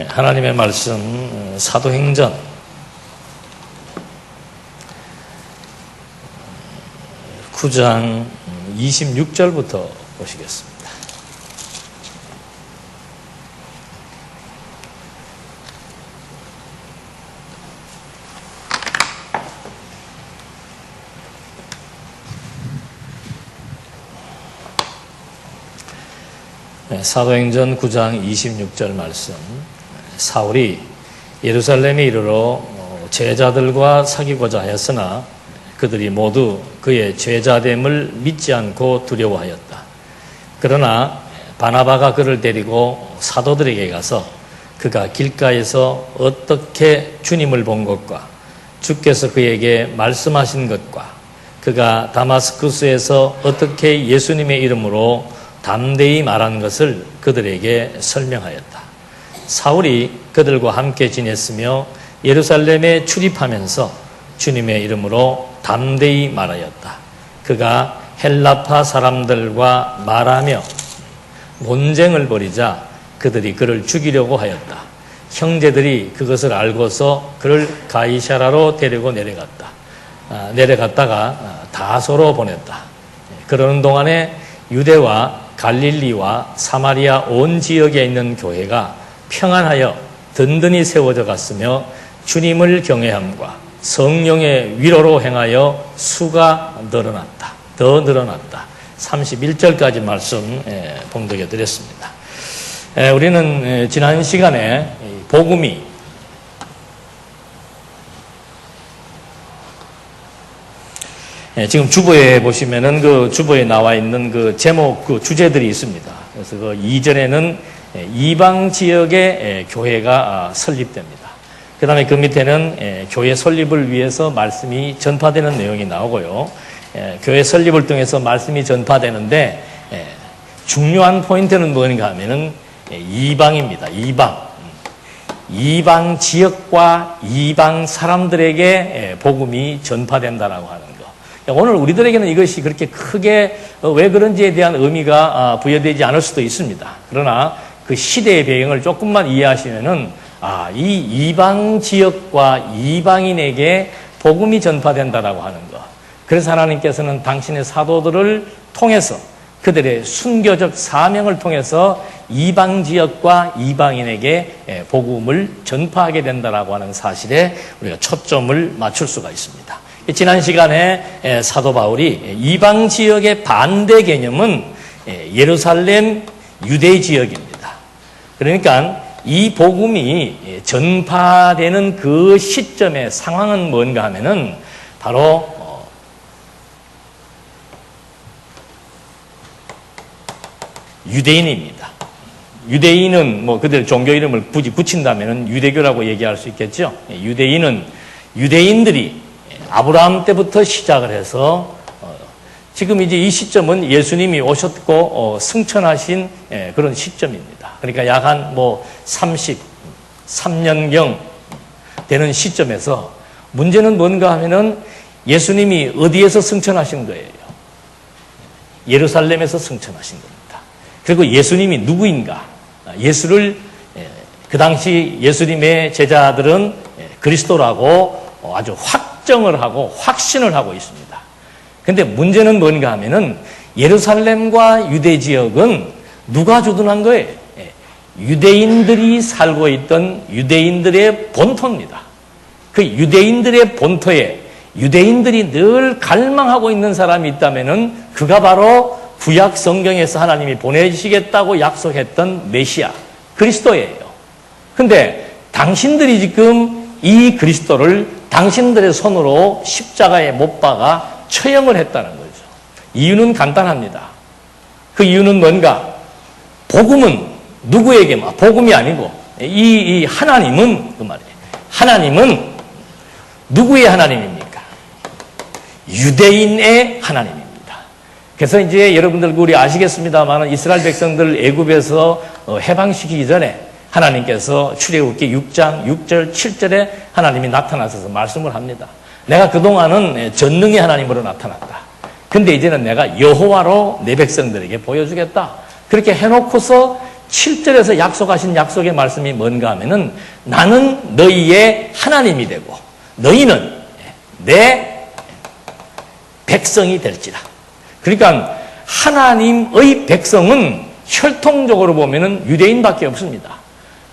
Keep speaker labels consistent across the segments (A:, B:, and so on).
A: 하나님의 말씀 사도행전 9장 26절부터 보시겠습니다. 사도행전 9장 26절 말씀. 사울이 예루살렘에 이르러 제자들과 사귀고자 하였으나 그들이 모두 그의 제자됨을 믿지 않고 두려워하였다. 그러나 바나바가 그를 데리고 사도들에게 가서 그가 길가에서 어떻게 주님을 본 것과 주께서 그에게 말씀하신 것과 그가 다마스쿠스에서 어떻게 예수님의 이름으로 담대히 말한 것을 그들에게 설명하였다. 사울이 그들과 함께 지냈으며 예루살렘에 출입하면서 주님의 이름으로 담대히 말하였다. 그가 헬라파 사람들과 말하며 논쟁을 벌이자 그들이 그를 죽이려고 하였다. 형제들이 그것을 알고서 그를 가이사라로 데리고 내려갔다가 다소로 보냈다. 그러는 동안에 유대와 갈릴리와 사마리아 온 지역에 있는 교회가 평안하여 든든히 세워져 갔으며 주님을 경외함과 성령의 위로로 행하여 수가 늘어났다. 더 늘어났다. 31절까지 말씀 봉독해 드렸습니다. 우리는 지난 시간에 복음이 지금 주보에 보시면은 그 주보에 나와 있는 그 제목, 그 주제들이 있습니다. 그래서 그 2절에는 이방 지역의 교회가 설립됩니다. 그 다음에 그 밑에는 교회 설립을 위해서 말씀이 전파되는 내용이 나오고요. 교회 설립을 통해서 말씀이 전파되는데 중요한 포인트는 뭔가 하면은 이방입니다. 이방 지역과 이방 사람들에게 복음이 전파된다라고 하는 거. 오늘 우리들에게는 이것이 그렇게 크게 왜 그런지에 대한 의미가 부여되지 않을 수도 있습니다. 그러나 그 시대의 배경을 조금만 이해하시면은 이 이방 지역과 이방인에게 복음이 전파된다라고 하는 것. 그래서 하나님께서는 당신의 사도들을 통해서 그들의 순교적 사명을 통해서 이방 지역과 이방인에게 복음을 전파하게 된다라고 하는 사실에 우리가 초점을 맞출 수가 있습니다. 지난 시간에 사도 바울이 이방 지역의 반대 개념은 예루살렘 유대 지역입니다. 그러니까 이 복음이 전파되는 그 시점의 상황은 뭔가 하면은 바로 유대인입니다. 유대인은 그들 종교 이름을 굳이 붙인다면은 유대교라고 얘기할 수 있겠죠. 유대인들이 아브라함 때부터 시작을 해서 지금 이제 이 시점은 예수님이 오셨고 승천하신 그런 시점입니다. 그러니까 약 한 33년경 되는 시점에서 문제는 뭔가 하면은 예수님이 어디에서 승천하신 거예요? 예루살렘에서 승천하신 겁니다. 그리고 예수님이 누구인가? 예수를 그 당시 예수님의 제자들은 그리스도라고 아주 확정을 하고 확신을 하고 있습니다. 근데 문제는 뭔가 하면은 예루살렘과 유대 지역은 누가 주둔한 거예요? 유대인들이 살고 있던 유대인들의 본토입니다. 그 유대인들의 본토에 유대인들이 늘 갈망하고 있는 사람이 있다면은 그가 바로 구약 성경에서 하나님이 보내시겠다고 약속했던 메시아, 그리스도예요. 근데 당신들이 지금 이 그리스도를 당신들의 손으로 십자가에 못 박아 처형을 했다는 거죠. 이유는 간단합니다. 그 이유는 뭔가? 복음은 누구에게, 복음이 아니고, 이 하나님은, 그 말이에요. 하나님은 누구의 하나님입니까? 유대인의 하나님입니다. 그래서 이제 여러분들 우리 아시겠습니다만 이스라엘 백성들 애굽에서 해방시키기 전에 하나님께서 출애굽기 6장 6절 7절에 하나님이 나타나셔서 말씀을 합니다. 내가 그동안은 전능의 하나님으로 나타났다. 근데 이제는 내가 여호와로 내 백성들에게 보여주겠다. 그렇게 해놓고서 7절에서 약속하신 약속의 말씀이 뭔가 하면은 나는 너희의 하나님이 되고 너희는 내 백성이 될지라. 그러니까 하나님의 백성은 혈통적으로 보면은 유대인밖에 없습니다.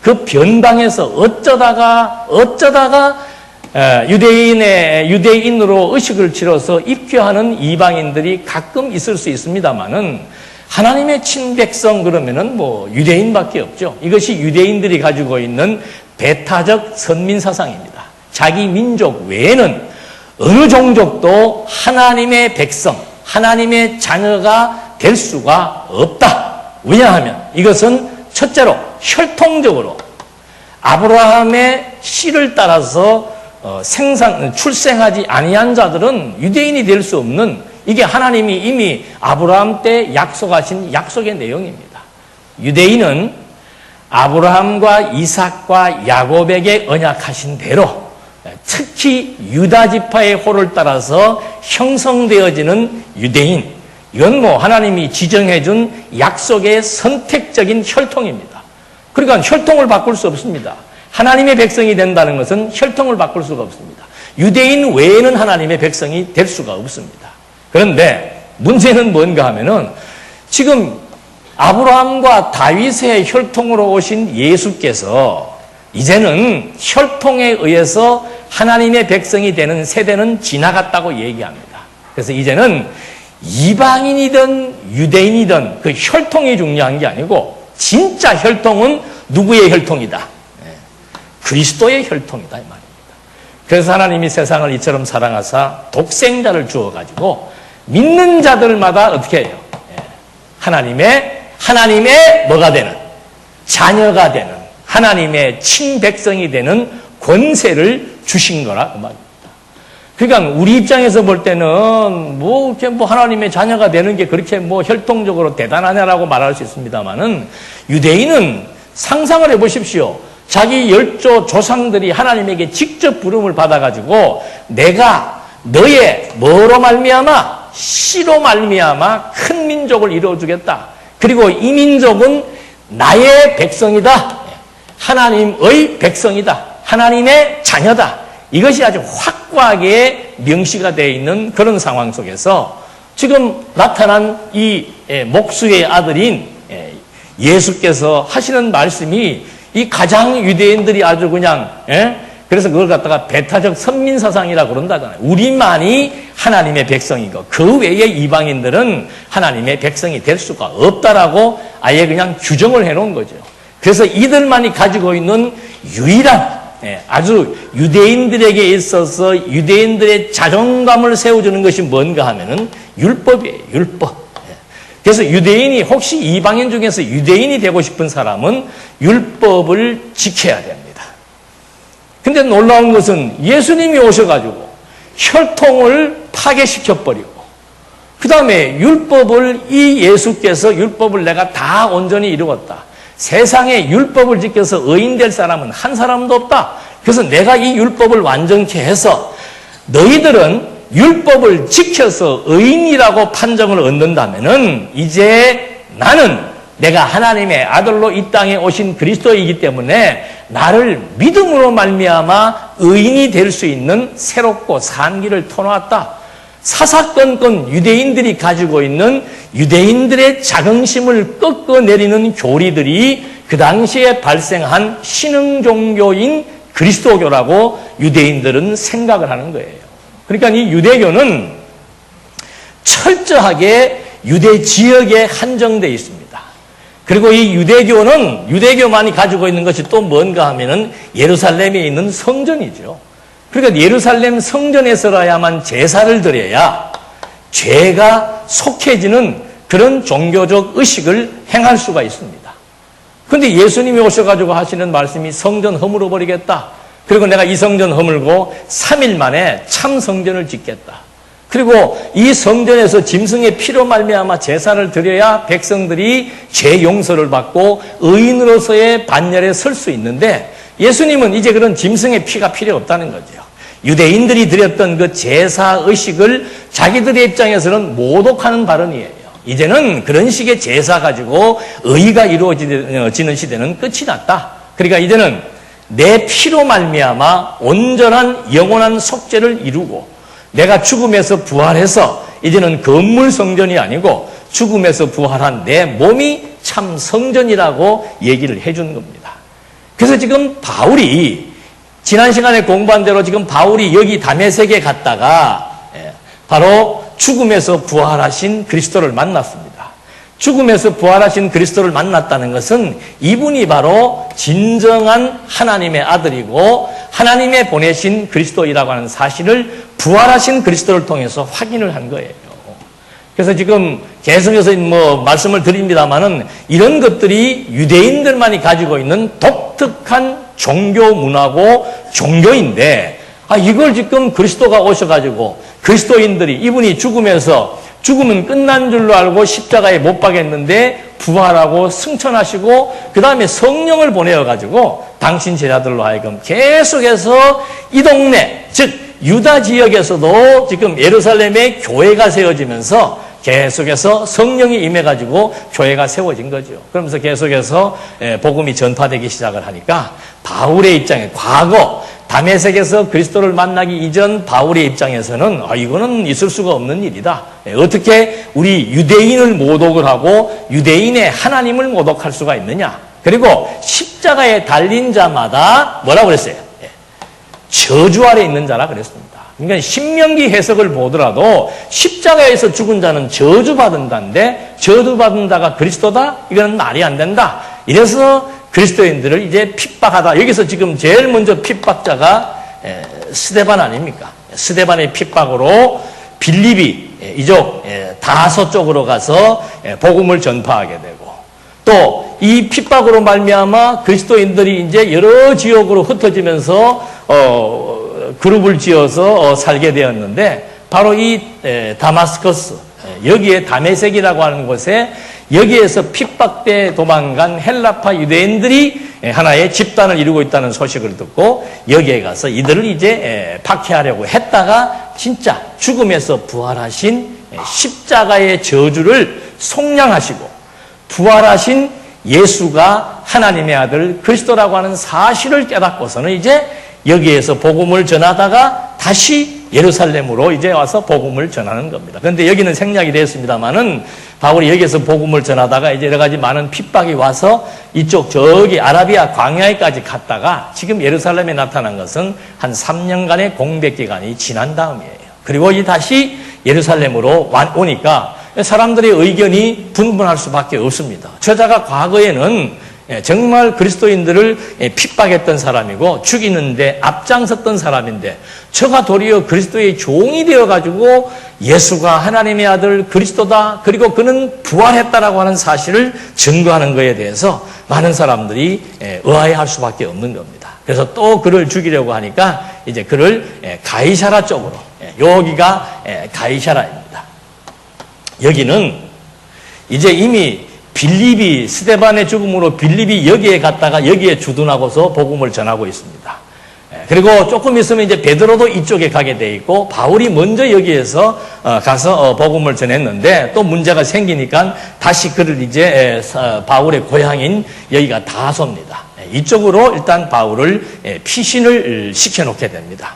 A: 그 변방에서 어쩌다가 유대인으로 의식을 치러서 입교하는 이방인들이 가끔 있을 수 있습니다만은 하나님의 친백성 그러면은 뭐 유대인밖에 없죠. 이것이 유대인들이 가지고 있는 배타적 선민 사상입니다. 자기 민족 외에는 어느 종족도 하나님의 백성, 하나님의 자녀가 될 수가 없다. 왜냐하면 이것은 첫째로 혈통적으로 아브라함의 씨를 따라서 출생하지 아니한 자들은 유대인이 될 수 없는, 이게 하나님이 이미 아브라함 때 약속하신 약속의 내용입니다. 유대인은 아브라함과 이삭과 야곱에게 언약하신 대로 특히 유다 지파의 호를 따라서 형성되어지는 유대인, 이건 뭐 하나님이 지정해준 약속의 선택적인 혈통입니다. 그러니까 혈통을 바꿀 수 없습니다. 하나님의 백성이 된다는 것은 혈통을 바꿀 수가 없습니다. 유대인 외에는 하나님의 백성이 될 수가 없습니다. 그런데 문제는 뭔가 하면은 지금 아브라함과 다윗의 혈통으로 오신 예수께서 이제는 혈통에 의해서 하나님의 백성이 되는 세대는 지나갔다고 얘기합니다. 그래서 이제는 이방인이든 유대인이든 그 혈통이 중요한 게 아니고 진짜 혈통은 누구의 혈통이다? 그리스도의 혈통이다 이 말입니다. 그래서 하나님이 세상을 이처럼 사랑하사 독생자를 주어가지고 믿는 자들마다 어떻게 해요? 하나님의 뭐가 되는? 자녀가 되는, 하나님의 친백성이 되는 권세를 주신 거라 그 말입니다. 그러니까 우리 입장에서 볼 때는 이렇게 하나님의 자녀가 되는 게 그렇게 혈통적으로 대단하냐라고 말할 수 있습니다만은 유대인은 상상을 해보십시오. 자기 열조 조상들이 하나님에게 직접 부름을 받아가지고 내가 너의 뭐로 말미암아? 씨로 말미암아 큰 민족을 이루어주겠다. 그리고 이 민족은 나의 백성이다. 하나님의 백성이다. 하나님의 자녀다. 이것이 아주 확고하게 명시가 되어 있는 그런 상황 속에서 지금 나타난 이 목수의 아들인 예수께서 하시는 말씀이 이 가장 유대인들이 아주 그냥 그래서 그걸 갖다가 배타적 선민사상이라고 그런다잖아요. 우리만이 하나님의 백성이고 그 외의 이방인들은 하나님의 백성이 될 수가 없다라고 아예 그냥 규정을 해놓은 거죠. 그래서 이들만이 가지고 있는 유일한 아주 유대인들에게 있어서 유대인들의 자존감을 세워주는 것이 뭔가 하면은 율법이에요. 율법. 그래서 유대인이 혹시 이방인 중에서 유대인이 되고 싶은 사람은 율법을 지켜야 됩니다. 근데 놀라운 것은 예수님이 오셔가지고 혈통을 파괴시켜버리고 그 다음에 이 예수께서 율법을 내가 다 온전히 이루었다. 세상에 율법을 지켜서 의인 될 사람은 한 사람도 없다. 그래서 내가 이 율법을 완전케 해서 너희들은 율법을 지켜서 의인이라고 판정을 얻는다면은 이제 나는 내가 하나님의 아들로 이 땅에 오신 그리스도이기 때문에 나를 믿음으로 말미암아 의인이 될 수 있는 새롭고 산 길을 터놓았다. 사사건건 유대인들이 가지고 있는 유대인들의 자긍심을 꺾어내리는 교리들이 그 당시에 발생한 신흥 종교인 그리스도교라고 유대인들은 생각을 하는 거예요. 그러니까 이 유대교는 철저하게 유대 지역에 한정되어 있습니다. 그리고 이 유대교만이 가지고 있는 것이 또 뭔가 하면은 예루살렘에 있는 성전이죠. 그러니까 예루살렘 성전에서라야만 제사를 드려야 죄가 속해지는 그런 종교적 의식을 행할 수가 있습니다. 그런데 예수님이 오셔가지고 하시는 말씀이 성전 허물어 버리겠다. 그리고 내가 이 성전 허물고 3일 만에 참 성전을 짓겠다. 그리고 이 성전에서 짐승의 피로 말미암아 제사를 드려야 백성들이 죄 용서를 받고 의인으로서의 반열에 설 수 있는데 예수님은 이제 그런 짐승의 피가 필요 없다는 거죠. 유대인들이 드렸던 그 제사 의식을 자기들의 입장에서는 모독하는 발언이에요. 이제는 그런 식의 제사 가지고 의가 이루어지는 시대는 끝이 났다. 그러니까 이제는 내 피로 말미암아 온전한 영원한 속죄를 이루고 내가 죽음에서 부활해서 이제는 건물 성전이 아니고 죽음에서 부활한 내 몸이 참 성전이라고 얘기를 해준 겁니다. 그래서 지금 바울이 지난 시간에 공부한 대로 지금 바울이 여기 다메섹에 갔다가 바로 죽음에서 부활하신 그리스도를 만났습니다. 죽음에서 부활하신 그리스도를 만났다는 것은 이분이 바로 진정한 하나님의 아들이고 하나님의 보내신 그리스도이라고 하는 사실을 부활하신 그리스도를 통해서 확인을 한 거예요. 그래서 지금 계속해서 말씀을 드립니다만은 이런 것들이 유대인들만이 가지고 있는 독특한 종교 문화고 종교인데 이걸 지금 그리스도가 오셔가지고 그리스도인들이 이분이 죽으면 끝난 줄로 알고 십자가에 못 박았는데 부활하고 승천하시고 그 다음에 성령을 보내어가지고 당신 제자들로 하여금 계속해서 이 동네 즉 유다 지역에서도 지금 예루살렘에 교회가 세워지면서 계속해서 성령이 임해가지고 교회가 세워진 거죠. 그러면서 계속해서 복음이 전파되기 시작을 하니까 바울의 입장에 과거 다메섹에서 그리스도를 만나기 이전 바울의 입장에서는 이거는 있을 수가 없는 일이다. 어떻게 우리 유대인을 모독을 하고 유대인의 하나님을 모독할 수가 있느냐. 그리고 십자가에 달린 자마다 뭐라고 그랬어요? 저주 아래 있는 자라 그랬습니다. 그러니까 신명기 해석을 보더라도 십자가에서 죽은 자는 저주받는다인데 저주받은 자가 그리스도다? 이거는 말이 안 된다. 이래서 그리스도인들을 이제 핍박하다. 여기서 지금 제일 먼저 핍박자가 스데반 아닙니까? 스데반의 핍박으로 빌립이 이쪽 다소 쪽으로 가서 복음을 전파하게 되고 또 이 핍박으로 말미암아 그리스도인들이 이제 여러 지역으로 흩어지면서 그룹을 지어서 살게 되었는데 바로 이 다마스커스 여기에 다메섹이라고 하는 곳에 여기에서 핍박돼 도망간 헬라파 유대인들이 하나의 집단을 이루고 있다는 소식을 듣고 여기에 가서 이들을 이제 박해하려고 했다가 진짜 죽음에서 부활하신 십자가의 저주를 속량하시고 부활하신 예수가 하나님의 아들 그리스도라고 하는 사실을 깨닫고서는 이제 여기에서 복음을 전하다가 다시 예루살렘으로 이제 와서 복음을 전하는 겁니다. 그런데 여기는 생략이 되었습니다만은 바울이 여기에서 복음을 전하다가 이제 여러 가지 많은 핍박이 와서 이쪽 저기 아라비아 광야에까지 갔다가 지금 예루살렘에 나타난 것은 한 3년간의 공백 기간이 지난 다음이에요. 그리고 다시 예루살렘으로 오니까 사람들의 의견이 분분할 수밖에 없습니다. 저자가 과거에는 정말 그리스도인들을 핍박했던 사람이고 죽이는데 앞장섰던 사람인데 저가 도리어 그리스도의 종이 되어가지고 예수가 하나님의 아들 그리스도다 그리고 그는 부활했다라고 하는 사실을 증거하는 것에 대해서 많은 사람들이 의아해할 수밖에 없는 겁니다. 그래서 또 그를 죽이려고 하니까 이제 그를 가이사라 쪽으로 여기가 가이사라입니다. 여기는 이제 이미 빌립이 스데반의 죽음으로 빌립이 여기에 갔다가 여기에 주둔하고서 복음을 전하고 있습니다. 그리고 조금 있으면 이제 베드로도 이쪽에 가게 돼 있고 바울이 먼저 여기에서 가서 복음을 전했는데 또 문제가 생기니까 다시 그를 이제 바울의 고향인 여기가 다소입니다. 이쪽으로 일단 바울을 피신을 시켜놓게 됩니다.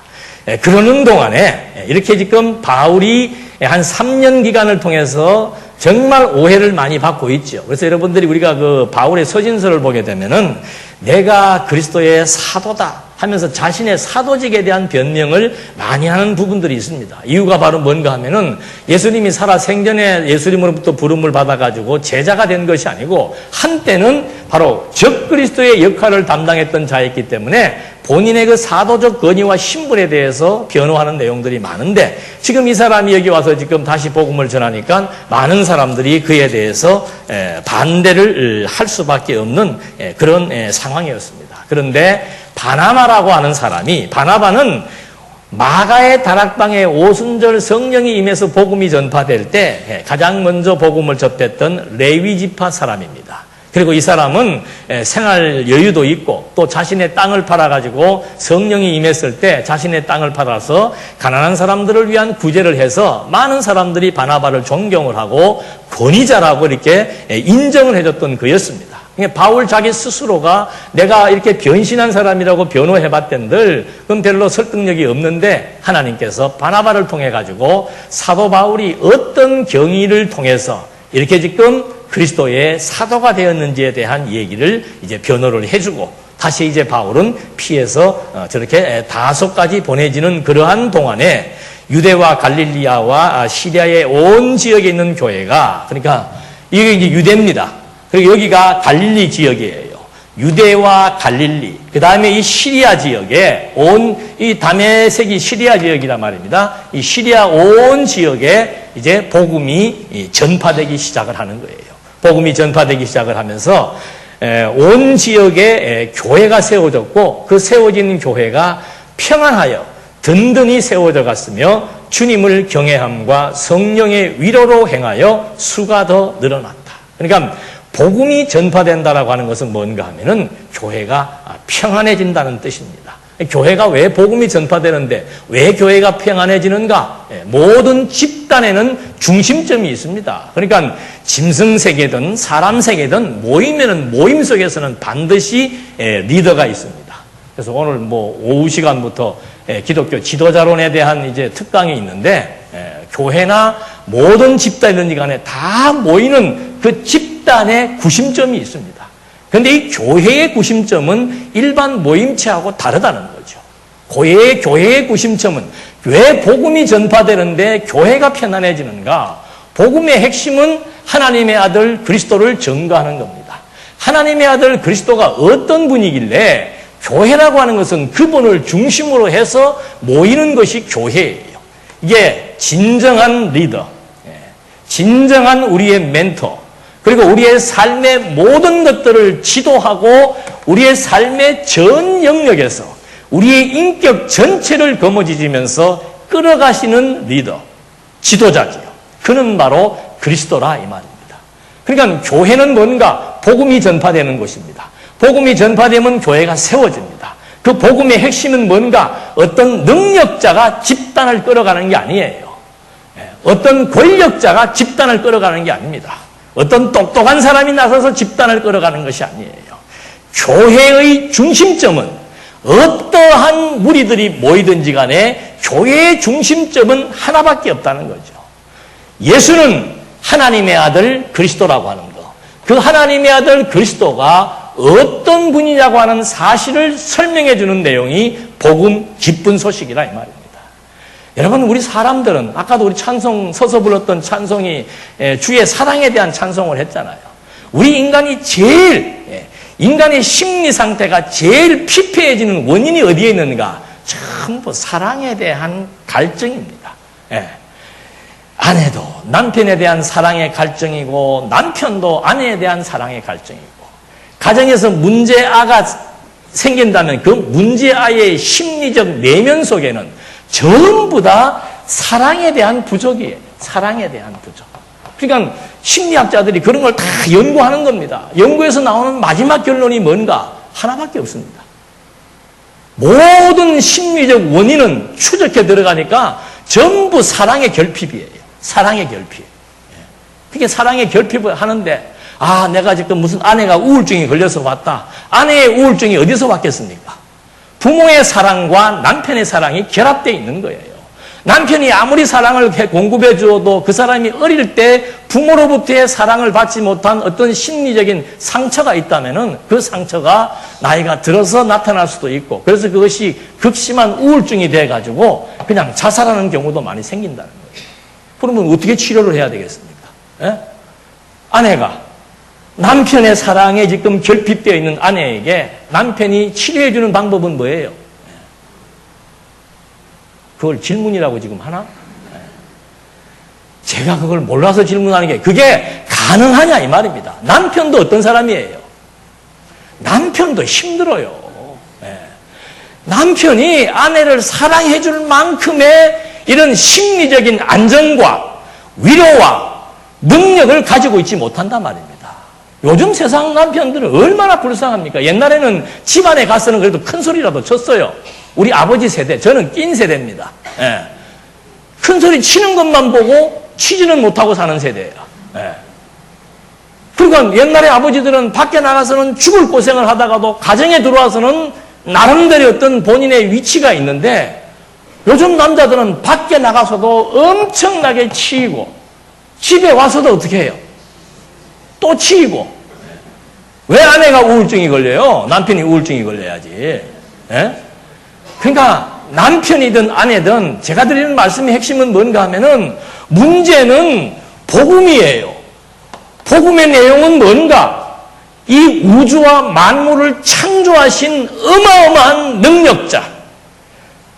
A: 그러는 동안에 이렇게 지금 바울이 한 3년 기간을 통해서 정말 오해를 많이 받고 있죠. 그래서 여러분들이 우리가 그 바울의 서신서를 보게 되면은 내가 그리스도의 사도다 하면서 자신의 사도직에 대한 변명을 많이 하는 부분들이 있습니다. 이유가 바로 뭔가 하면은 예수님이 살아 생전에 예수님으로부터 부름을 받아가지고 제자가 된 것이 아니고 한때는 바로 적그리스도의 역할을 담당했던 자였기 때문에 본인의 그 사도적 권위와 신분에 대해서 변호하는 내용들이 많은데 지금 이 사람이 여기 와서 지금 다시 복음을 전하니까 많은 사람들이 그에 대해서 반대를 할 수밖에 없는 그런 상황이었습니다. 그런데 바나바라고 하는 사람이 바나바는 마가의 다락방에 오순절 성령이 임해서 복음이 전파될 때 가장 먼저 복음을 접했던 레위 지파 사람입니다. 그리고 이 사람은 생활 여유도 있고 또 자신의 땅을 팔아가지고 성령이 임했을 때 자신의 땅을 팔아서 가난한 사람들을 위한 구제를 해서 많은 사람들이 바나바를 존경을 하고 권위자라고 이렇게 인정을 해줬던 그였습니다. 바울 자기 스스로가 내가 이렇게 변신한 사람이라고 변호해봤던들 그건 별로 설득력이 없는데 하나님께서 바나바를 통해 가지고 사도 바울이 어떤 경위를 통해서 이렇게 지금 그리스도의 사도가 되었는지에 대한 얘기를 이제 변호를 해주고 다시 이제 바울은 피해서 저렇게 다소까지 보내지는 그러한 동안에 유대와 갈릴리아와 시리아의 온 지역에 있는 교회가 그러니까 이게 이제 유대입니다. 그리고 여기가 갈릴리 지역이에요. 유대와 갈릴리. 그 다음에 이 시리아 지역에 이 다메섹이 시리아 지역이란 말입니다. 이 시리아 온 지역에 이제 복음이 전파되기 시작을 하는 거예요. 복음이 전파되기 시작을 하면서 온 지역에 교회가 세워졌고 그 세워진 교회가 평안하여 든든히 세워져 갔으며 주님을 경외함과 성령의 위로로 행하여 수가 더 늘어났다. 그러니까 복음이 전파된다라고 하는 것은 뭔가 하면은 교회가 평안해진다는 뜻입니다. 교회가 왜 복음이 전파되는데 왜 교회가 평안해지는가? 모든 집단에는 중심점이 있습니다. 그러니까 짐승 세계든 사람 세계든 모이면은 모임 속에서는 반드시 리더가 있습니다. 그래서 오늘 오후 시간부터 기독교 지도자론에 대한 이제 특강이 있는데 교회나 모든 집단이든 간에 다 모이는 그 집단의 구심점이 있습니다. 그런데 이 교회의 구심점은 일반 모임체하고 다르다는 거죠. 교회의 구심점은 왜 복음이 전파되는데 교회가 편안해지는가? 복음의 핵심은 하나님의 아들 그리스도를 증거하는 겁니다. 하나님의 아들 그리스도가 어떤 분이길래 교회라고 하는 것은 그분을 중심으로 해서 모이는 것이 교회예요. 이게 진정한 리더, 진정한 우리의 멘토, 그리고 우리의 삶의 모든 것들을 지도하고 우리의 삶의 전 영역에서 우리의 인격 전체를 거머쥐면서 끌어가시는 리더, 지도자지요. 그는 바로 그리스도라 이 말입니다. 그러니까 교회는 뭔가 복음이 전파되는 곳입니다. 복음이 전파되면 교회가 세워집니다. 그 복음의 핵심은 뭔가 어떤 능력자가 집단을 끌어가는 게 아니에요. 어떤 권력자가 집단을 끌어가는 게 아닙니다. 어떤 똑똑한 사람이 나서서 집단을 끌어가는 것이 아니에요. 교회의 중심점은 어떠한 무리들이 모이든지 간에 교회의 중심점은 하나밖에 없다는 거죠. 예수는 하나님의 아들 그리스도라고 하는 거. 그 하나님의 아들 그리스도가 어떤 분이냐고 하는 사실을 설명해 주는 내용이 복음 기쁜 소식이라 이 말입니다. 여러분 우리 사람들은 아까도 우리 찬송 서서 불렀던 찬송이 주의 사랑에 대한 찬송을 했잖아요. 우리 인간이 인간의 심리 상태가 제일 피폐해지는 원인이 어디에 있는가? 전부 사랑에 대한 갈증입니다. 아내도 남편에 대한 사랑의 갈증이고 남편도 아내에 대한 사랑의 갈증이고 가정에서 문제아가 생긴다면 그 문제아의 심리적 내면 속에는 전부 다 사랑에 대한 부족이에요. 사랑에 대한 부족. 그러니까 심리학자들이 그런 걸 다 연구하는 겁니다. 연구에서 나오는 마지막 결론이 뭔가? 하나밖에 없습니다. 모든 심리적 원인은 추적해 들어가니까 전부 사랑의 결핍이에요. 사랑의 결핍. 그게 사랑의 결핍을 하는데 내가 지금 무슨 아내가 우울증이 걸려서 왔다. 아내의 우울증이 어디서 왔겠습니까? 부모의 사랑과 남편의 사랑이 결합되어 있는 거예요. 남편이 아무리 사랑을 공급해 주어도 그 사람이 어릴 때 부모로부터의 사랑을 받지 못한 어떤 심리적인 상처가 있다면은 그 상처가 나이가 들어서 나타날 수도 있고 그래서 그것이 극심한 우울증이 돼가지고 그냥 자살하는 경우도 많이 생긴다는 거예요. 그러면 어떻게 치료를 해야 되겠습니까? 아내가 남편의 사랑에 지금 결핍되어 있는 아내에게 남편이 치료해 주는 방법은 뭐예요? 그걸 질문이라고 지금 하나? 제가 그걸 몰라서 질문하는 게 그게 가능하냐 이 말입니다. 남편도 어떤 사람이에요? 남편도 힘들어요. 남편이 아내를 사랑해 줄 만큼의 이런 심리적인 안정과 위로와 능력을 가지고 있지 못한단 말입니다. 요즘 세상 남편들은 얼마나 불쌍합니까? 옛날에는 집안에 가서는 그래도 큰 소리라도 쳤어요. 우리 아버지 세대, 저는 낀 세대입니다. 예. 큰 소리 치는 것만 보고 치지는 못하고 사는 세대예요. 예. 그러니까 옛날에 아버지들은 밖에 나가서는 죽을 고생을 하다가도 가정에 들어와서는 나름대로 어떤 본인의 위치가 있는데 요즘 남자들은 밖에 나가서도 엄청나게 치이고 집에 와서도 어떻게 해요? 또 치이고. 왜 아내가 우울증이 걸려요? 남편이 우울증이 걸려야지. 예? 그러니까 남편이든 아내든 제가 드리는 말씀의 핵심은 뭔가 하면은 문제는 복음이에요. 복음의 내용은 뭔가? 이 우주와 만물을 창조하신 어마어마한 능력자,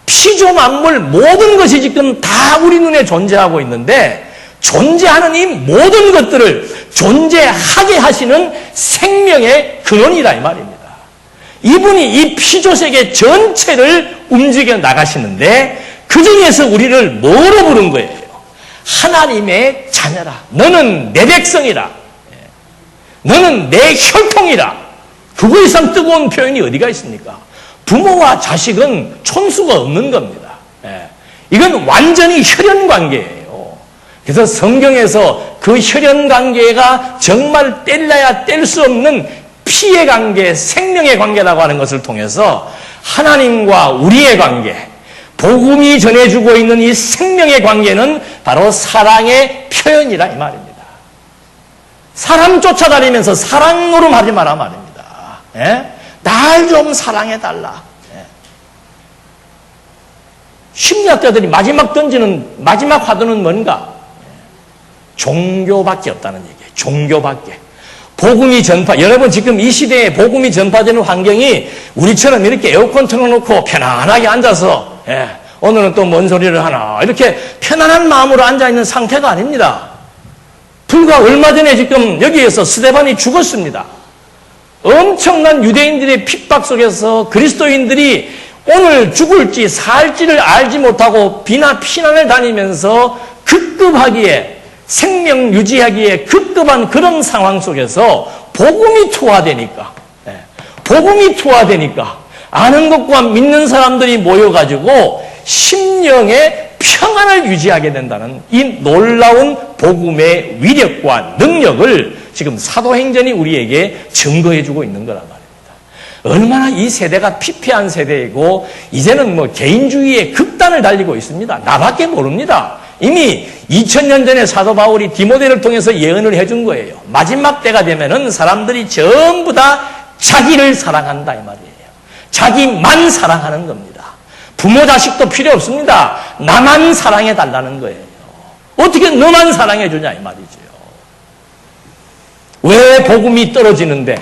A: 피조만물 모든 것이 지금 다 우리 눈에 존재하고 있는데 존재하는 이 모든 것들을 존재하게 하시는 생명의 근원이다 이 말입니다. 이분이 이 피조세계 전체를 움직여 나가시는데 그 중에서 우리를 뭐로 부른 거예요? 하나님의 자녀라. 너는 내 백성이라. 너는 내 혈통이라. 그거 이상 뜨거운 표현이 어디가 있습니까? 부모와 자식은 촌수가 없는 겁니다. 이건 완전히 혈연관계예요. 그래서 성경에서 그 혈연관계가 정말 뗄래야 뗄 수 없는 피의 관계, 생명의 관계라고 하는 것을 통해서 하나님과 우리의 관계, 복음이 전해주고 있는 이 생명의 관계는 바로 사랑의 표현이라 이 말입니다. 사람 쫓아다니면서 사랑으로 하지 마라 말입니다. 날 좀 사랑해달라. 심리학자들이 마지막 던지는 마지막 화두는 뭔가? 종교밖에 없다는 얘기예요. 종교밖에. 복음이 여러분 지금 이 시대에 복음이 전파되는 환경이 우리처럼 이렇게 에어컨 틀어놓고 편안하게 앉아서 오늘은 또 뭔 소리를 하나 이렇게 편안한 마음으로 앉아있는 상태가 아닙니다. 불과 얼마 전에 지금 여기에서 스데반이 죽었습니다. 엄청난 유대인들의 핍박 속에서 그리스도인들이 오늘 죽을지 살지를 알지 못하고 피난을 다니면서 급급하기에 생명 유지하기에 급급한 그런 상황 속에서 복음이 투하되니까 아는 것과 믿는 사람들이 모여가지고 심령의 평안을 유지하게 된다는 이 놀라운 복음의 위력과 능력을 지금 사도행전이 우리에게 증거해주고 있는 거란 말입니다. 얼마나 이 세대가 피폐한 세대이고 이제는 뭐 개인주의의 극단을 달리고 있습니다. 나밖에 모릅니다. 이미 2000년 전에 사도 바울이 디모데를 통해서 예언을 해준 거예요. 마지막 때가 되면은 사람들이 전부 다 자기를 사랑한다 이 말이에요. 자기만 사랑하는 겁니다. 부모 자식도 필요 없습니다. 나만 사랑해 달라는 거예요. 어떻게 너만 사랑해 주냐 이 말이죠. 왜 복음이 떨어지는데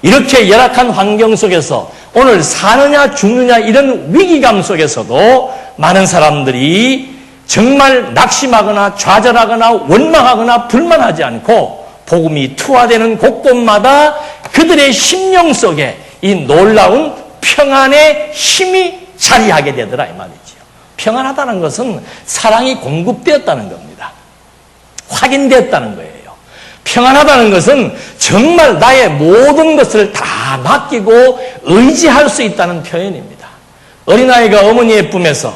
A: 이렇게 열악한 환경 속에서 오늘 사느냐 죽느냐 이런 위기감 속에서도 많은 사람들이 정말 낙심하거나 좌절하거나 원망하거나 불만하지 않고 복음이 투하되는 곳곳마다 그들의 심령 속에 이 놀라운 평안의 힘이 자리하게 되더라 이 말이죠. 평안하다는 것은 사랑이 공급되었다는 겁니다. 확인되었다는 거예요. 평안하다는 것은 정말 나의 모든 것을 다 맡기고 의지할 수 있다는 표현입니다. 어린아이가 어머니의 품에서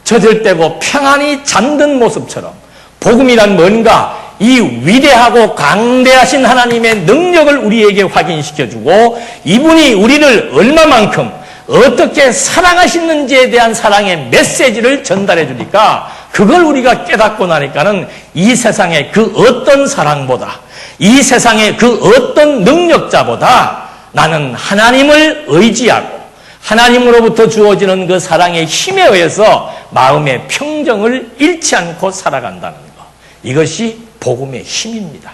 A: 젖을 평안히 잠든 모습처럼 복음이란 뭔가 이 위대하고 강대하신 하나님의 능력을 우리에게 확인시켜주고 이분이 우리를 얼마만큼 어떻게 사랑하시는지에 대한 사랑의 메시지를 전달해 주니까 그걸 우리가 깨닫고 나니까는 이 세상의 그 어떤 사랑보다 이 세상의 그 어떤 능력자보다 나는 하나님을 의지하고 하나님으로부터 주어지는 그 사랑의 힘에 의해서 마음의 평정을 잃지 않고 살아간다는 것. 이것이 복음의 힘입니다.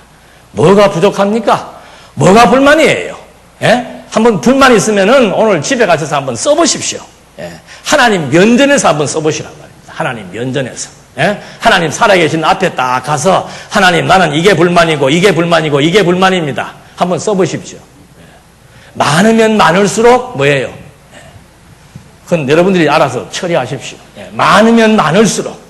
A: 뭐가 부족합니까? 뭐가 불만이에요? 한번 불만 있으면은 오늘 집에 가셔서 한번 써보십시오. 하나님 면전에서 한번 써보시란 말입니다. 하나님 면전에서. 하나님 살아계신 앞에 딱 가서 하나님 나는 이게 불만이고 이게 불만이고 이게 불만입니다. 한번 써보십시오. 많으면 많을수록 뭐예요? 그건 여러분들이 알아서 처리하십시오. 많으면 많을수록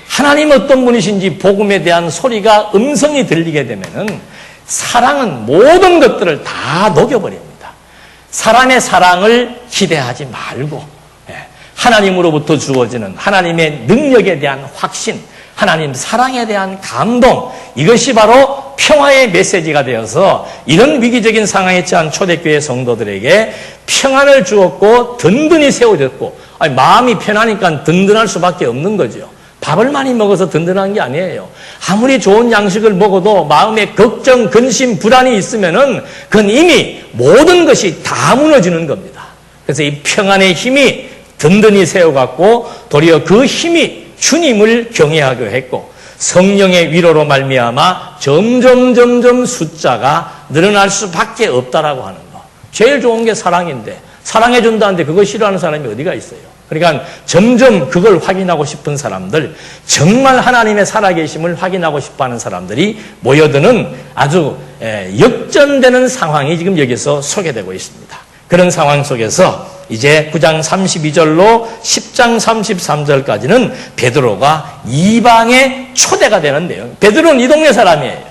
A: 하나님 어떤 분이신지 복음에 대한 소리가 음성이 들리게 되면은 사랑은 모든 것들을 다 녹여버립니다. 사람의 사랑을 기대하지 말고 하나님으로부터 주어지는 하나님의 능력에 대한 확신, 하나님 사랑에 대한 감동, 이것이 바로 평화의 메시지가 되어서 이런 위기적인 상황에 처한 초대교회 성도들에게 평안을 주었고 든든히 세워졌고, 마음이 편하니까 든든할 수밖에 없는 거죠. 밥을 많이 먹어서 든든한 게 아니에요. 아무리 좋은 양식을 먹어도 마음에 걱정, 근심, 불안이 있으면은 그건 이미 모든 것이 다 무너지는 겁니다. 그래서 이 평안의 힘이 든든히 세워갔고 도리어 그 힘이 주님을 경외하게 했고 성령의 위로로 말미암아 점점 숫자가 늘어날 수밖에 없다라고 하는 거. 제일 좋은 게 사랑인데 사랑해 준다는데 그거 싫어하는 사람이 어디가 있어요? 그러니까 점점 그걸 확인하고 싶은 사람들, 정말 하나님의 살아계심을 확인하고 싶어하는 사람들이 모여드는 아주 역전되는 상황이 지금 여기서 소개되고 있습니다. 그런 상황 속에서 이제 9장 32절로 10장 33절까지는 베드로가 이방의 초대가 되는 내용. 베드로는 이 동네 사람이에요.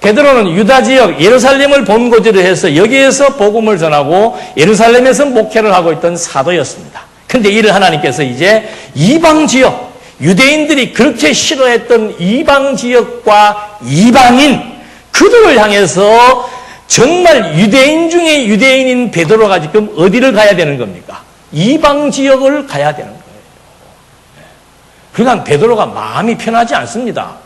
A: 베드로는 유다 지역 예루살렘을 본거지로 해서 여기에서 복음을 전하고 예루살렘에서 목회를 하고 있던 사도였습니다. 근데 이를 하나님께서 이제 이방 지역, 유대인들이 그렇게 싫어했던 이방 지역과 이방인, 그들을 향해서 정말 유대인 중에 유대인인 베드로가 지금 어디를 가야 되는 겁니까? 이방 지역을 가야 되는 거예요. 그러니까 베드로가 마음이 편하지 않습니다.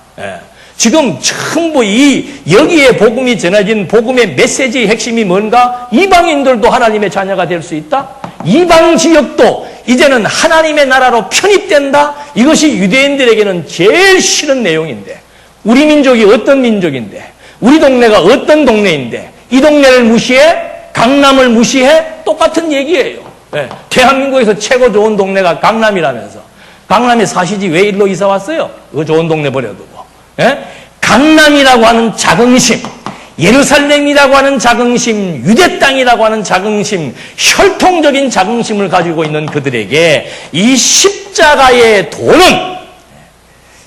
A: 지금 전부 여기에 복음이 전해진 복음의 메시지의 핵심이 뭔가? 이방인들도 하나님의 자녀가 될 수 있다? 이방 지역도 이제는 하나님의 나라로 편입된다? 이것이 유대인들에게는 제일 싫은 내용인데, 우리 민족이 어떤 민족인데, 우리 동네가 어떤 동네인데, 이 동네를 무시해? 강남을 무시해? 똑같은 얘기예요. 대한민국에서 최고 좋은 동네가 강남이라면서. 강남에 사시지 왜 일로 이사 왔어요? 그 좋은 동네 버려두고. 강남이라고 하는 자긍심, 예루살렘이라고 하는 자긍심, 유대 땅이라고 하는 자긍심, 혈통적인 자긍심을 가지고 있는 그들에게 이 십자가의 도는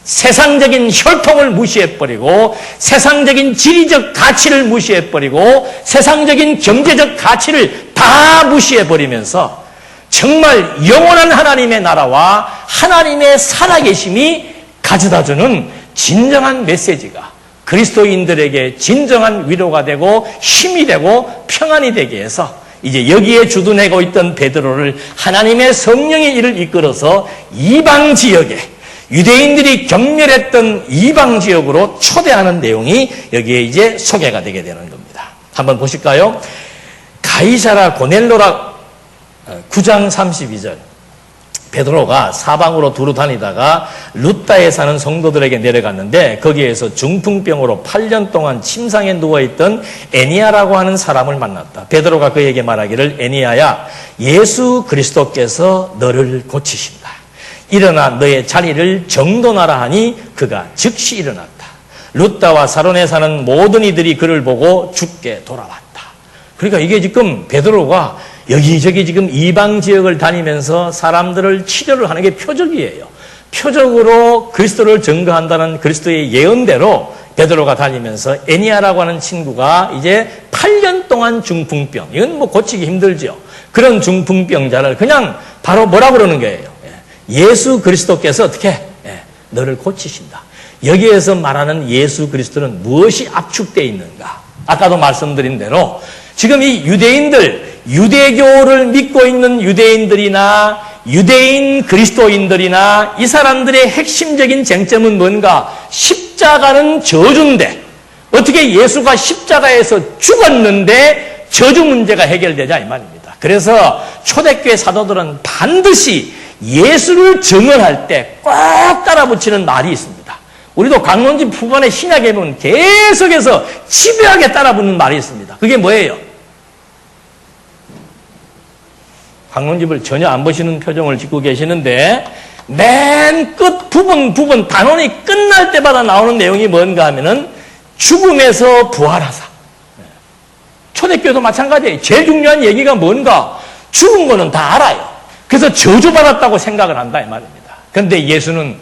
A: 세상적인 혈통을 무시해버리고 세상적인 지리적 가치를 무시해버리고 세상적인 경제적 가치를 다 무시해버리면서 정말 영원한 하나님의 나라와 하나님의 살아계심이 가져다주는 진정한 메시지가 그리스도인들에게 진정한 위로가 되고 힘이 되고 평안이 되게 해서 이제 여기에 주둔하고 있던 베드로를 하나님의 성령의 일을 이끌어서 이방 지역에 유대인들이 경멸했던 이방 지역으로 초대하는 내용이 여기에 이제 소개가 되게 되는 겁니다. 한번 보실까요? 가이사라 고넬로라 9장 32절. 베드로가 사방으로 두루 다니다가 루다에 사는 성도들에게 내려갔는데 거기에서 중풍병으로 8년 동안 침상에 누워있던 애니야라고 하는 사람을 만났다. 베드로가 그에게 말하기를 애니야야, 예수 그리스도께서 너를 고치신다. 일어나 너의 자리를 정돈하라 하니 그가 즉시 일어났다. 루다와 사론에 사는 모든 이들이 그를 보고 죽게 돌아왔다. 그러니까 이게 지금 베드로가 여기저기 지금 이방 지역을 다니면서 사람들을 치료를 하는 게 표적이에요. 표적으로 그리스도를 증거한다는 그리스도의 예언대로 베드로가 다니면서 애니야라고 하는 친구가 이제 8년 동안 중풍병, 이건 뭐 고치기 힘들죠. 그런 중풍병자를 그냥 바로 뭐라 그러는 거예요? 예수 그리스도께서 어떻게 너를 고치신다. 여기에서 말하는 예수 그리스도는 무엇이 압축되어 있는가? 아까도 말씀드린 대로 지금 이 유대인들, 유대교를 믿고 있는 유대인들이나 유대인 그리스도인들이나 이 사람들의 핵심적인 쟁점은 뭔가? 십자가는 저주인데 어떻게 예수가 십자가에서 죽었는데 저주 문제가 해결되자 이 말입니다. 그래서 초대교회 사도들은 반드시 예수를 증언할 때 꼭 따라 붙이는 말이 있습니다. 우리도 강론집 후반에 신약에 보면 계속해서 집요하게 따라 붙는 말이 있습니다. 그게 뭐예요? 강론집을 전혀 안 보시는 표정을 짓고 계시는데 맨 끝 부분 단원이 끝날 때마다 나오는 내용이 뭔가 하면은 죽음에서 부활하사. 초대교회도 마찬가지예요. 제일 중요한 얘기가 뭔가? 죽은 거는 다 알아요. 그래서 저주받았다고 생각을 한다 이 말입니다. 그런데 예수는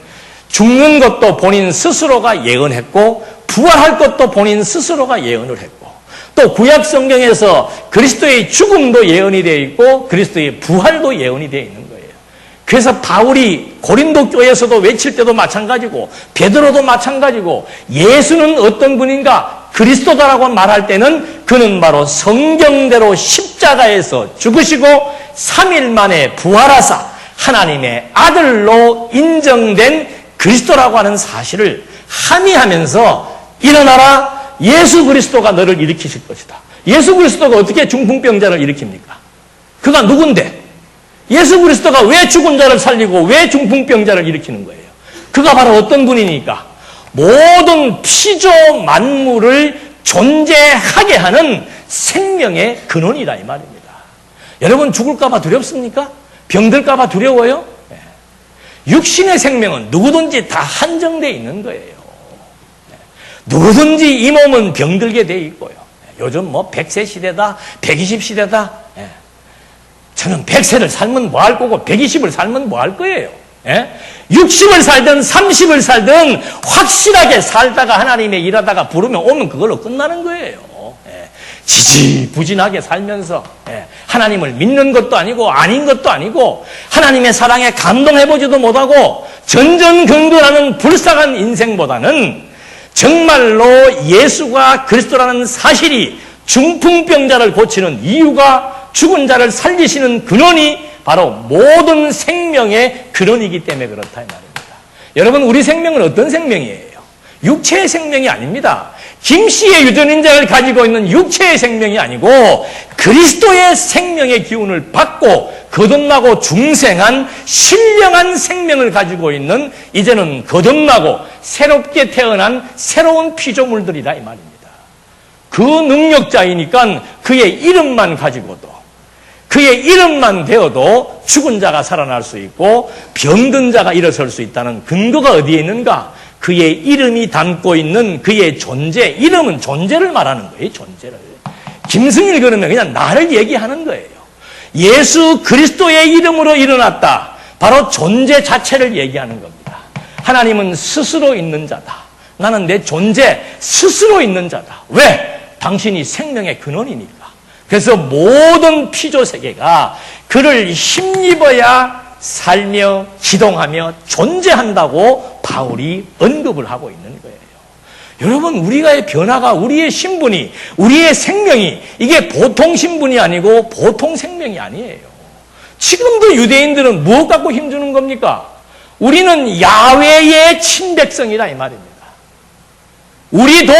A: 죽는 것도 본인 스스로가 예언했고 부활할 것도 본인 스스로가 예언을 했고, 또 구약 성경에서 그리스도의 죽음도 예언이 되어 있고 그리스도의 부활도 예언이 되어 있는 거예요. 그래서 바울이 고린도 교회에서도 외칠 때도 마찬가지고 베드로도 마찬가지고 예수는 어떤 분인가? 그리스도다라고 말할 때는 그는 바로 성경대로 십자가에서 죽으시고 3일 만에 부활하사 하나님의 아들로 인정된 그리스도라고 하는 사실을 함의하면서 일어나라, 예수 그리스도가 너를 일으키실 것이다. 예수 그리스도가 어떻게 중풍병자를 일으킵니까? 그가 누군데? 예수 그리스도가 왜 죽은 자를 살리고 왜 중풍병자를 일으키는 거예요? 그가 바로 어떤 분이니까? 모든 피조 만물을 존재하게 하는 생명의 근원이다 이 말입니다. 여러분 죽을까 봐 두렵습니까? 병들까 봐 두려워요? 육신의 생명은 누구든지 다 한정되어 있는 거예요. 누구든지 이 몸은 병들게 돼 있고요. 요즘 100세 시대다, 120 시대다. 저는 100세를 살면 뭐 할 거고 120을 살면 뭐 할 거예요. 60을 살든 30을 살든 확실하게 살다가 하나님의 일하다가 부르면 오면 그걸로 끝나는 거예요. 지지부진하게 살면서 하나님을 믿는 것도 아니고 아닌 것도 아니고 하나님의 사랑에 감동해보지도 못하고 전전긍긍하는 불쌍한 인생보다는 정말로 예수가 그리스도라는 사실이 중풍병자를 고치는 이유가 죽은 자를 살리시는 근원이 바로 모든 생명의 근원이기 때문에 그렇다 이 말입니다. 여러분 우리 생명은 어떤 생명이에요? 육체의 생명이 아닙니다. 김씨의 유전인자를 가지고 있는 육체의 생명이 아니고 그리스도의 생명의 기운을 받고 거듭나고 중생한 신령한 생명을 가지고 있는 이제는 거듭나고 새롭게 태어난 새로운 피조물들이다 이 말입니다. 그 능력자이니까 그의 이름만 가지고도 그의 이름만 되어도 죽은 자가 살아날 수 있고 병든 자가 일어설 수 있다는 근거가 어디에 있는가? 그의 이름이 담고 있는 그의 존재, 이름은 존재를 말하는 거예요, 존재를. 김승일 그러면 그냥 나를 얘기하는 거예요. 예수 그리스도의 이름으로 일어났다. 바로 존재 자체를 얘기하는 겁니다. 하나님은 스스로 있는 자다. 나는 내 존재 스스로 있는 자다. 왜? 당신이 생명의 근원이니까. 그래서 모든 피조세계가 그를 힘입어야 살며 기동하며 존재한다고 바울이 언급을 하고 있는 거예요. 여러분 우리가의 변화가 우리의 신분이 우리의 생명이 이게 보통 신분이 아니고 보통 생명이 아니에요. 지금도 유대인들은 무엇 갖고 힘주는 겁니까? 우리는 야훼의 친백성이다 이 말입니다. 우리도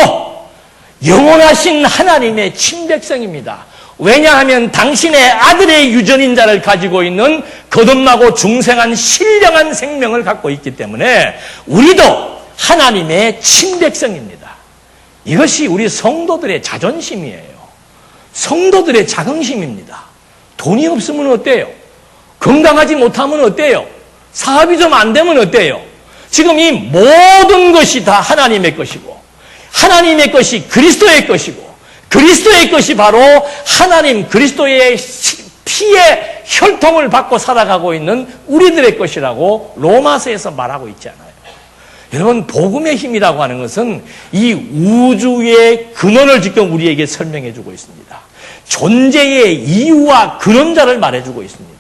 A: 영원하신 하나님의 친백성입니다. 왜냐하면 당신의 아들의 유전인자를 가지고 있는 거듭나고 중생한 신령한 생명을 갖고 있기 때문에 우리도 하나님의 친백성입니다. 이것이 우리 성도들의 자존심이에요. 성도들의 자긍심입니다. 돈이 없으면 어때요? 건강하지 못하면 어때요? 사업이 좀 안 되면 어때요? 지금 이 모든 것이 다 하나님의 것이고 하나님의 것이 그리스도의 것이고 그리스도의 것이 바로 하나님 그리스도의 피의 혈통을 받고 살아가고 있는 우리들의 것이라고 로마서에서 말하고 있지 않아요. 여러분 복음의 힘이라고 하는 것은 이 우주의 근원을 지금 우리에게 설명해 주고 있습니다. 존재의 이유와 근원자를 말해주고 있습니다.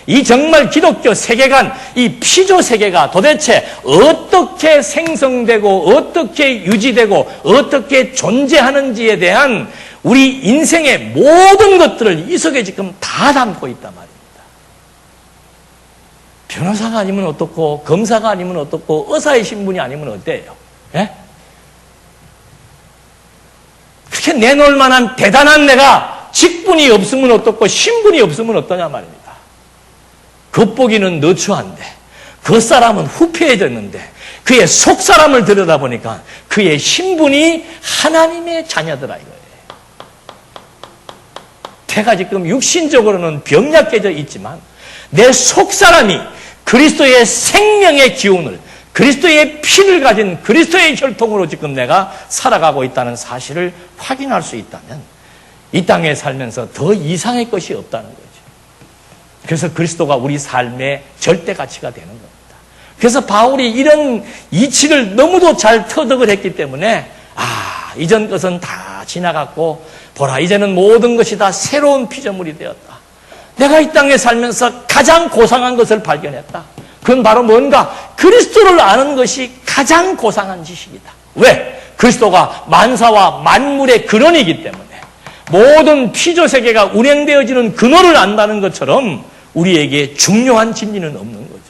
A: 이 정말 기독교 세계관, 이 피조 세계가 도대체 어떻게 생성되고 어떻게 유지되고 어떻게 존재하는지에 대한 우리 인생의 모든 것들을 이 속에 지금 다 담고 있단 말입니다. 변호사가 아니면 어떻고 검사가 아니면 어떻고 의사의 신분이 아니면 어때요? 예? 그렇게 내놓을 만한 대단한 내가 직분이 없으면 어떻고 신분이 없으면 어떠냐 말입니다. 겉보기는 너추한데 겉사람은 후패해졌는데 그의 속사람을 들여다보니까 그의 신분이 하나님의 자녀더라 이거예요. 내가 지금 육신적으로는 병약해져 있지만 내 속사람이 그리스도의 생명의 기운을 그리스도의 피를 가진 그리스도의 혈통으로 지금 내가 살아가고 있다는 사실을 확인할 수 있다면 이 땅에 살면서 더 이상의 것이 없다는 거예요. 그래서 그리스도가 우리 삶의 절대 가치가 되는 겁니다. 그래서 바울이 이런 이치를 너무도 잘 터득을 했기 때문에 이전 것은 다 지나갔고 보라, 이제는 모든 것이 다 새로운 피조물이 되었다. 내가 이 땅에 살면서 가장 고상한 것을 발견했다. 그건 바로 뭔가 그리스도를 아는 것이 가장 고상한 지식이다. 왜? 그리스도가 만사와 만물의 근원이기 때문에 모든 피조 세계가 운행되어지는 근원을 안다는 것처럼 우리에게 중요한 진리는 없는 거죠.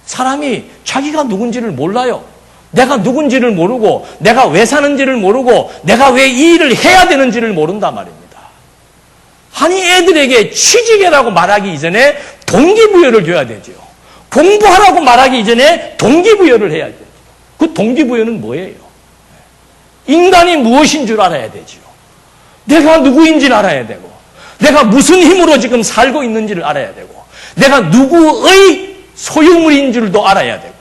A: 사람이 자기가 누군지를 몰라요. 내가 누군지를 모르고 내가 왜 사는지를 모르고 내가 왜 이 일을 해야 되는지를 모른단 말입니다. 아니, 애들에게 취직해라고 말하기 이전에 동기부여를 줘야 되죠. 공부하라고 말하기 이전에 동기부여를 해야 되죠. 그 동기부여는 뭐예요? 인간이 무엇인 줄 알아야 되죠. 내가 누구인지를 알아야 되고 내가 무슨 힘으로 지금 살고 있는지를 알아야 되고 내가 누구의 소유물인 줄도 알아야 되고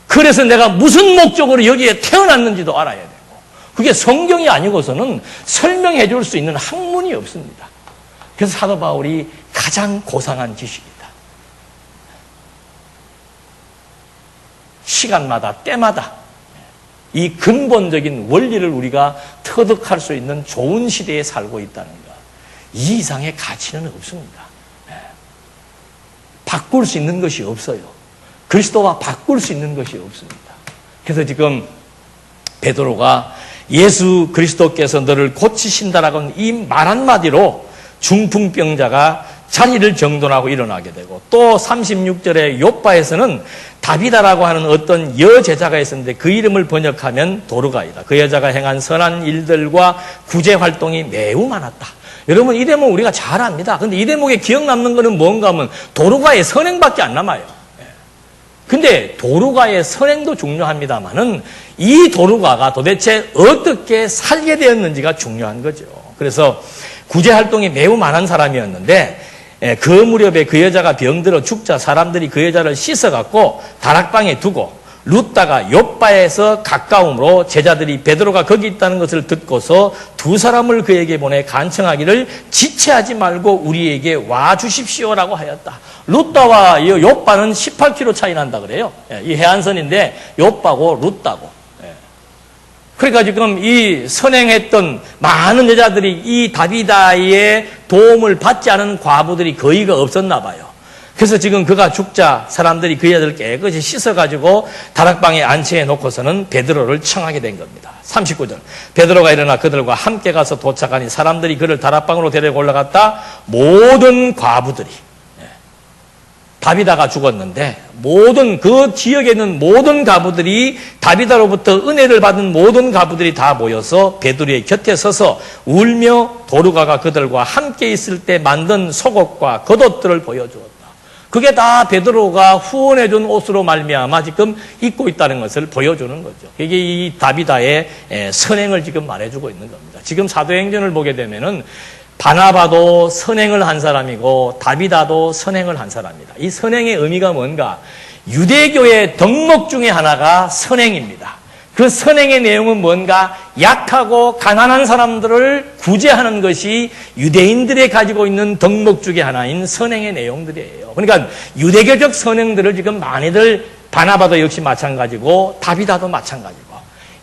A: 그래서 내가 무슨 목적으로 여기에 태어났는지도 알아야 되고 그게 성경이 아니고서는 설명해 줄 수 있는 학문이 없습니다. 그래서 사도 바울이 가장 고상한 지식이다. 시간마다 때마다 이 근본적인 원리를 우리가 터득할 수 있는 좋은 시대에 살고 있다는 것. 이 이상의 가치는 없습니다. 바꿀 수 있는 것이 없어요. 그리스도와 바꿀 수 있는 것이 없습니다. 그래서 지금 베드로가 예수 그리스도께서 너를 고치신다라고 하는 이 말 한마디로 중풍병자가 자리를 정돈하고 일어나게 되고 또 36절에 욥바에서는 다비다라고 하는 어떤 여제자가 있었는데 그 이름을 번역하면 도르가이다. 그 여자가 행한 선한 일들과 구제 활동이 매우 많았다. 여러분 이 대목 우리가 잘 압니다. 근데 이 대목에 기억 남는 거는 뭔가 하면 도르가의 선행밖에 안 남아요. 근데 도르가의 선행도 중요합니다만은 이 도르가가 도대체 어떻게 살게 되었는지가 중요한 거죠. 그래서 구제 활동이 매우 많은 사람이었는데 그 무렵에 그 여자가 병들어 죽자 사람들이 그 여자를 씻어갖고 다락방에 두고 룻다가 욥바에서 가까움으로 제자들이 베드로가 거기 있다는 것을 듣고서 두 사람을 그에게 보내 간청하기를 지체하지 말고 우리에게 와 주십시오라고 하였다. 룻다와 욥바는 18km 차이 난다 그래요. 이 해안선인데 욥바고 룻다고. 그러니까 지금 이 선행했던 많은 여자들이 이 다비다의 도움을 받지 않은 과부들이 거의가 없었나 봐요. 그래서 지금 그가 죽자 사람들이 그 여자를 깨끗이 씻어가지고 다락방에 안치해 놓고서는 베드로를 청하게 된 겁니다. 39절 베드로가 일어나 그들과 함께 가서 도착하니 사람들이 그를 다락방으로 데리고 올라갔다. 모든 과부들이 다비다가 죽었는데 모든 그 지역에 있는 모든 가부들이 다비다로부터 은혜를 받은 모든 가부들이 다 모여서 베드로의 곁에 서서 울며 도르가가 그들과 함께 있을 때 만든 속옷과 겉옷들을 보여주었다. 그게 다 베드로가 후원해 준 옷으로 말미암아 지금 입고 있다는 것을 보여주는 거죠. 이게 이 다비다의 선행을 지금 말해주고 있는 겁니다. 지금 사도행전을 보게 되면은 바나바도 선행을 한 사람이고 다비다도 선행을 한 사람입니다. 이 선행의 의미가 뭔가? 유대교의 덕목 중에 하나가 선행입니다. 그 선행의 내용은 뭔가? 약하고 가난한 사람들을 구제하는 것이 유대인들이 가지고 있는 덕목 중에 하나인 선행의 내용들이에요. 그러니까 유대교적 선행들을 지금 많이들 바나바도 역시 마찬가지고 다비다도 마찬가지고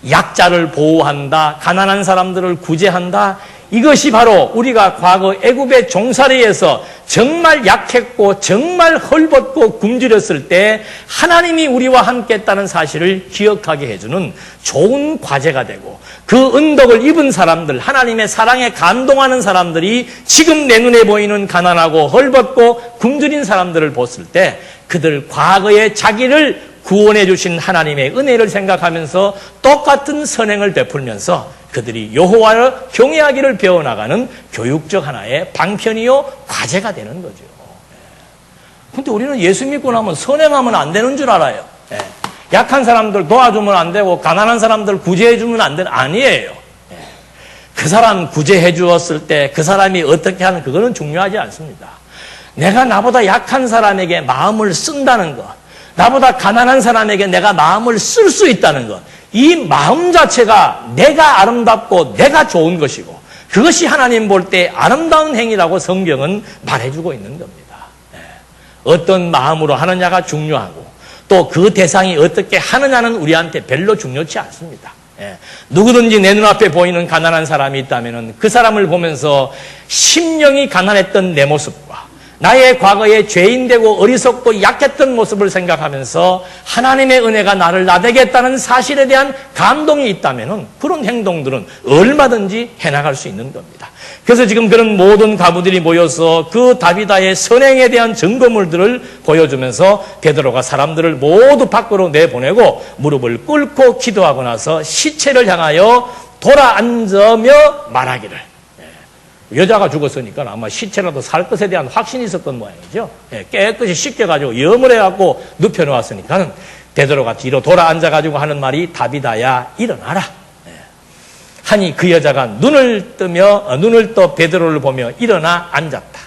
A: 약자를 보호한다, 가난한 사람들을 구제한다. 이것이 바로 우리가 과거 애굽의 종살이에서 정말 약했고 정말 헐벗고 굶주렸을 때 하나님이 우리와 함께 했다는 사실을 기억하게 해주는 좋은 과제가 되고 그 은덕을 입은 사람들, 하나님의 사랑에 감동하는 사람들이 지금 내 눈에 보이는 가난하고 헐벗고 굶주린 사람들을 봤을 때 그들 과거에 자기를 구원해 주신 하나님의 은혜를 생각하면서 똑같은 선행을 베풀면서 그들이 여호와를 경외하기를 배워나가는 교육적 하나의 방편이요 과제가 되는 거죠. 그런데 우리는 예수 믿고 나면 선행하면 안 되는 줄 알아요. 약한 사람들 도와주면 안 되고 가난한 사람들 구제해 주면 안 되는, 아니에요. 그 사람 구제해 주었을 때 그 사람이 어떻게 하는 그거는 중요하지 않습니다. 내가 나보다 약한 사람에게 마음을 쓴다는 것, 나보다 가난한 사람에게 내가 마음을 쓸 수 있다는 것, 이 마음 자체가 내가 아름답고 내가 좋은 것이고 그것이 하나님 볼 때 아름다운 행위라고 성경은 말해주고 있는 겁니다. 어떤 마음으로 하느냐가 중요하고 또 그 대상이 어떻게 하느냐는 우리한테 별로 중요치 않습니다. 누구든지 내 눈앞에 보이는 가난한 사람이 있다면 그 사람을 보면서 심령이 가난했던 내 모습과 나의 과거에 죄인되고 어리석고 약했던 모습을 생각하면서 하나님의 은혜가 나를 나대게 했다는 사실에 대한 감동이 있다면 그런 행동들은 얼마든지 해나갈 수 있는 겁니다. 그래서 지금 그런 모든 가부들이 모여서 그 다비다의 선행에 대한 증거물들을 보여주면서 베드로가 사람들을 모두 밖으로 내보내고 무릎을 꿇고 기도하고 나서 시체를 향하여 돌아앉으며 말하기를, 여자가 죽었으니까 아마 시체라도 살 것에 대한 확신이 있었던 모양이죠. 깨끗이 씻겨가지고 염을 해갖고 눕혀놓았으니까는 베드로가 뒤로 돌아앉아가지고 하는 말이 다비다야 일어나라 하니 그 여자가 눈을 떠 베드로를 보며 일어나 앉았다.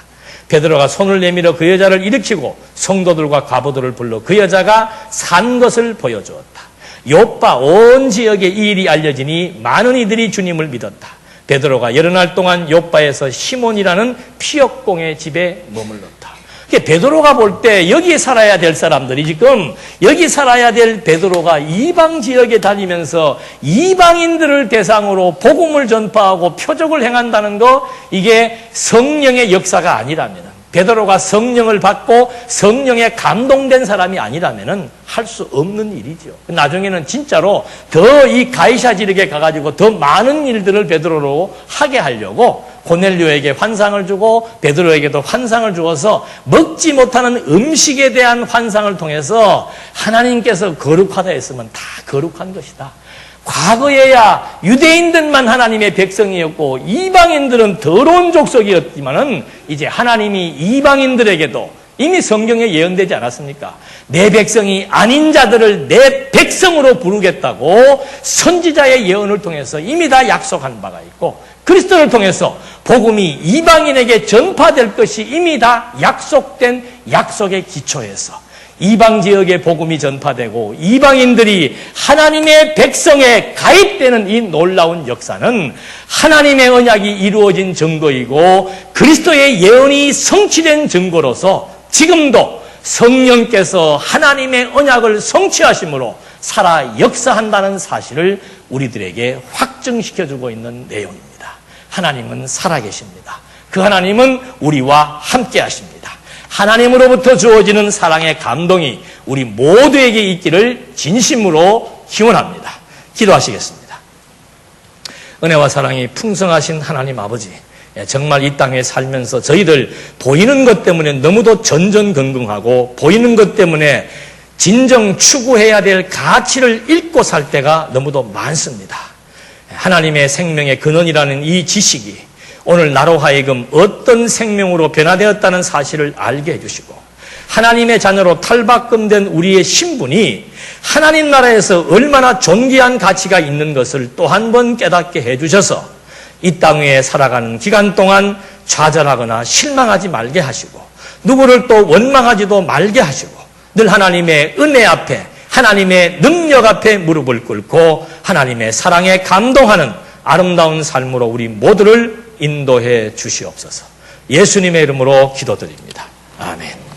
A: 베드로가 손을 내밀어 그 여자를 일으키고 성도들과 과부들을 불러 그 여자가 산 것을 보여주었다. 요빠 온 지역에 이 일이 알려지니 많은 이들이 주님을 믿었다. 베드로가 여러 날 동안 요빠에서 시몬이라는 피역공의 집에 머물렀다. 베드로가 볼 때 여기 살아야 될 사람들이 지금 여기 살아야 될 베드로가 이방 지역에 다니면서 이방인들을 대상으로 복음을 전파하고 표적을 행한다는 거, 이게 성령의 역사가 아니라면, 베드로가 성령을 받고 성령에 감동된 사람이 아니라면 할 수 없는 일이죠. 나중에는 진짜로 더 이 가이사 지역에 가가지고 더 많은 일들을 베드로로 하게 하려고 고넬료에게 환상을 주고 베드로에게도 환상을 주어서 먹지 못하는 음식에 대한 환상을 통해서 하나님께서 거룩하다 했으면 다 거룩한 것이다. 과거에야 유대인들만 하나님의 백성이었고 이방인들은 더러운 족속이었지만은 이제 하나님이 이방인들에게도 이미 성경에 예언되지 않았습니까? 내 백성이 아닌 자들을 내 백성으로 부르겠다고 선지자의 예언을 통해서 이미 다 약속한 바가 있고, 그리스도를 통해서 복음이 이방인에게 전파될 것이 이미 다 약속된 약속의 기초에서 이방 지역에 복음이 전파되고 이방인들이 하나님의 백성에 가입되는 이 놀라운 역사는 하나님의 언약이 이루어진 증거이고 그리스도의 예언이 성취된 증거로서 지금도 성령께서 하나님의 언약을 성취하심으로 살아 역사한다는 사실을 우리들에게 확증시켜주고 있는 내용입니다. 하나님은 살아계십니다. 그 하나님은 우리와 함께 하십니다. 하나님으로부터 주어지는 사랑의 감동이 우리 모두에게 있기를 진심으로 기원합니다. 기도하시겠습니다. 은혜와 사랑이 풍성하신 하나님 아버지, 정말 이 땅에 살면서 저희들 보이는 것 때문에 너무도 전전긍긍하고 보이는 것 때문에 진정 추구해야 될 가치를 잃고 살 때가 너무도 많습니다. 하나님의 생명의 근원이라는 이 지식이 오늘 나로 하여금 어떤 생명으로 변화되었다는 사실을 알게 해주시고, 하나님의 자녀로 탈바꿈된 우리의 신분이 하나님 나라에서 얼마나 존귀한 가치가 있는 것을 또 한 번 깨닫게 해주셔서 이 땅 위에 살아가는 기간 동안 좌절하거나 실망하지 말게 하시고 누구를 또 원망하지도 말게 하시고 늘 하나님의 은혜 앞에, 하나님의 능력 앞에 무릎을 꿇고 하나님의 사랑에 감동하는 아름다운 삶으로 우리 모두를 인도해 주시옵소서. 예수님의 이름으로 기도드립니다. 아멘.